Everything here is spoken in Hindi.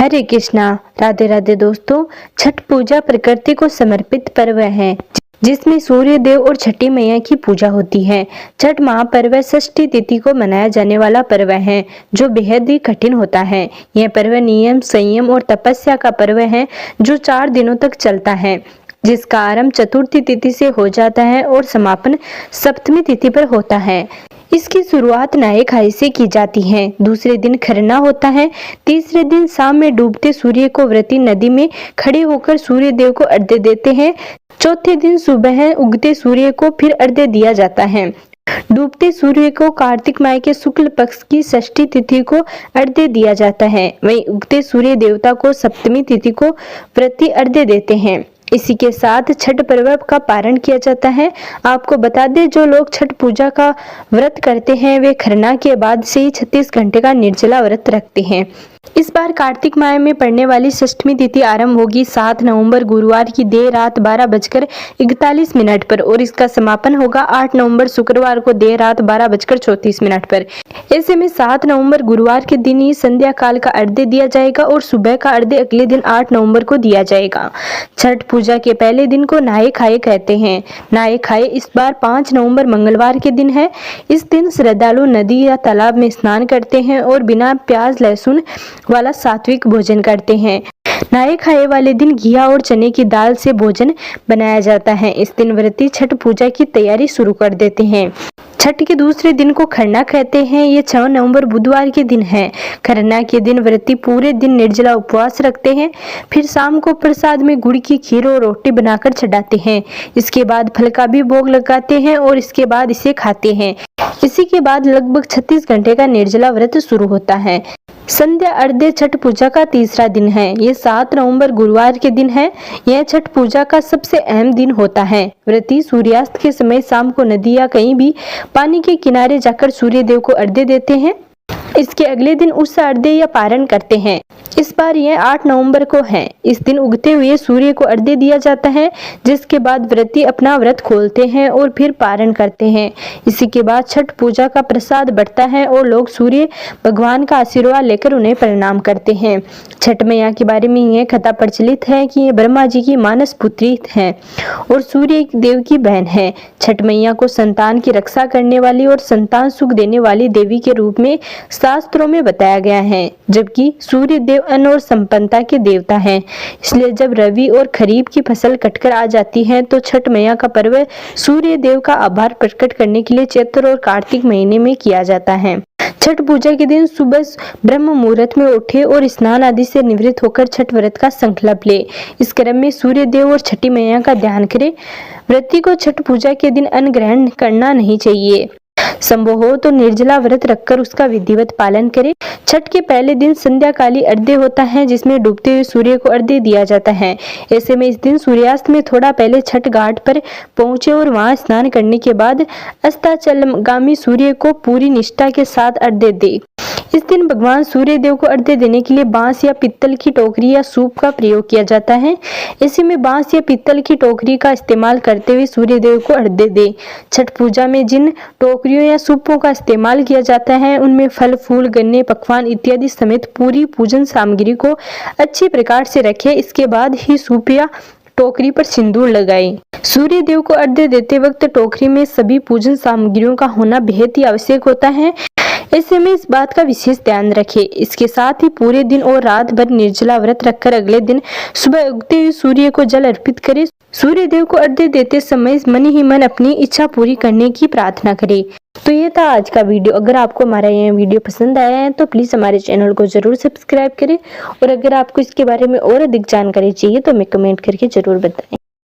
हरे कृष्णा। राधे राधे दोस्तों। छठ पूजा प्रकृति को समर्पित पर्व है जिसमें सूर्य देव और छठी मैया की पूजा होती है। छठ महापर्व षष्ठी तिथि को मनाया जाने वाला पर्व है जो बेहद ही कठिन होता है। यह पर्व नियम, संयम और तपस्या का पर्व है जो 4 दिनों तक चलता है, जिसका आरंभ चतुर्थी तिथि से हो जाता है और समापन सप्तमी तिथि पर होता है। इसकी शुरुआत नहाय खाए से की जाती है। दूसरे दिन खरना होता है। तीसरे दिन शाम में डूबते सूर्य को व्रती नदी में खड़े होकर सूर्य देव को अर्घ्य देते हैं। चौथे दिन सुबह उगते सूर्य को फिर अर्घ्य दिया जाता है। डूबते सूर्य को कार्तिक माह के शुक्ल पक्ष की षष्ठी तिथि को अर्घ्य दिया जाता है। वहीं उगते सूर्य देवता को सप्तमी तिथि को व्रती अर्घ्य देते हैं। इसी के साथ छठ पर्व का पारण किया जाता है। आपको बता दें, जो लोग छठ पूजा का व्रत करते हैं वे खरना के बाद से ही 36 घंटे का निर्जला व्रत रखते हैं। इस बार कार्तिक माह में पड़ने वाली षष्ठी तिथि आरंभ होगी 7 नवंबर गुरुवार की देर रात 12:41 पर और इसका समापन होगा 8 नवंबर शुक्रवार को देर रात 12:34 पर। ऐसे में 7 नवंबर गुरुवार के दिन ही संध्या काल का अर्घ्य दिया जाएगा और सुबह का अर्घ्य अगले दिन 8 नवंबर को दिया जाएगा। छठ पूजा के पहले दिन को नहाय खाए कहते हैं। नहाय खाए इस बार 5 नवंबर मंगलवार के दिन है। इस दिन श्रद्धालु नदी या तालाब में स्नान करते हैं और बिना प्याज लहसुन वाला सात्विक भोजन करते हैं। नहाय खाए वाले दिन घिया और चने की दाल से भोजन बनाया जाता है। इस दिन व्रती छठ पूजा की तैयारी शुरू कर देते हैं। छठ के दूसरे दिन को खरना कहते हैं। ये 6 नवंबर बुधवार के दिन है। खरना के दिन व्रती पूरे दिन निर्जला उपवास रखते हैं। फिर शाम को प्रसाद में गुड़ की खीर और रोटी बनाकर चढ़ाते हैं। इसके बाद फल का भी भोग लगाते हैं और इसके बाद इसे खाते हैं। इसी के बाद लगभग 36 घंटे का निर्जला व्रत शुरू होता है। संध्या अर्घ्य छठ पूजा का तीसरा दिन है। ये 7 नवंबर गुरुवार के दिन है। यह छठ पूजा का सबसे अहम दिन होता है। व्रती सूर्यास्त के समय शाम को नदी या कहीं भी पानी के किनारे जाकर सूर्य देव को अर्घ्य देते हैं। इसके अगले दिन उस अर्घ्य या पारण करते हैं। इस बार यह 8 नवंबर को है। इस दिन उगते हुए सूर्य को अर्घ्य दिया जाता है, जिसके बाद व्रती अपना व्रत खोलते हैं और फिर पारण करते हैं। इसी के बाद छठ पूजा का प्रसाद बढ़ता है और लोग सूर्य भगवान का आशीर्वाद लेकर उन्हें प्रणाम करते हैं। छठ मैया के बारे में यह कथा प्रचलित है कि ये ब्रह्मा जी की मानस पुत्री है और सूर्य देव की बहन है। छठ मैया को संतान की रक्षा करने वाली और संतान सुख देने वाली देवी के रूप में शास्त्रों में बताया गया है, जबकि सूर्य देव अन्न और संपन्नता के देवता हैं। इसलिए जब रबी और खरीफ की फसल कटकर आ जाती है तो छठ मैया का पर्व सूर्य देव का आभार प्रकट करने के लिए चैत्र और कार्तिक महीने में किया जाता है। छठ पूजा के दिन सुबह ब्रह्म मुहूर्त में उठे और स्नान आदि से निवृत्त होकर छठ व्रत का संकल्प ले। इस क्रम में सूर्य देव और छठी मैया का ध्यान करें। व्रती को छठ पूजा के दिन अन्न ग्रहण करना नहीं चाहिए। संभव हो तो निर्जला व्रत रखकर उसका विधिवत पालन करें। छठ के पहले दिन संध्या काली अर्घ्य होता है, जिसमें डूबते हुए सूर्य को अर्घ्य दिया जाता है। ऐसे में इस दिन सूर्यास्त में थोड़ा पहले छठ घाट पर पहुंचे और वहां स्नान करने के बाद अस्ताचलगामी सूर्य को पूरी निष्ठा के साथ अर्घ्य दे। इस दिन भगवान सूर्य देव को अर्घ्य देने के लिए बांस या पीतल की टोकरी या सूप का प्रयोग किया जाता है। ऐसे में बांस या पीतल की टोकरी का इस्तेमाल करते हुए सूर्य देव को अर्घ्य दे। छठ पूजा में जिन टोकरियों या सूपों का इस्तेमाल किया जाता है उनमें फल, फूल, गन्ने, पकवान इत्यादि समेत पूरी पूजन सामग्री को अच्छी प्रकार से रखें। इसके बाद ही सूप या टोकरी पर सिंदूर लगाएं। सूर्य देव को अर्घ्य देते वक्त टोकरी में सभी पूजन सामग्रियों का होना बेहद ही आवश्यक होता है। ऐसे में इस बात का विशेष ध्यान रखें। इसके साथ ही पूरे दिन और रात भर निर्जला व्रत रखकर अगले दिन सुबह उगते हुए सूर्य को जल अर्पित करें। सूर्य देव को अर्घ्य देते समय मन ही मन अपनी इच्छा पूरी करने की प्रार्थना करें। तो ये था आज का वीडियो। अगर आपको हमारा यह वीडियो पसंद आया है तो प्लीज हमारे चैनल को जरूर सब्सक्राइब करें और अगर आपको इसके बारे में और अधिक जानकारी चाहिए तो हमें कमेंट करके जरूर बताएं।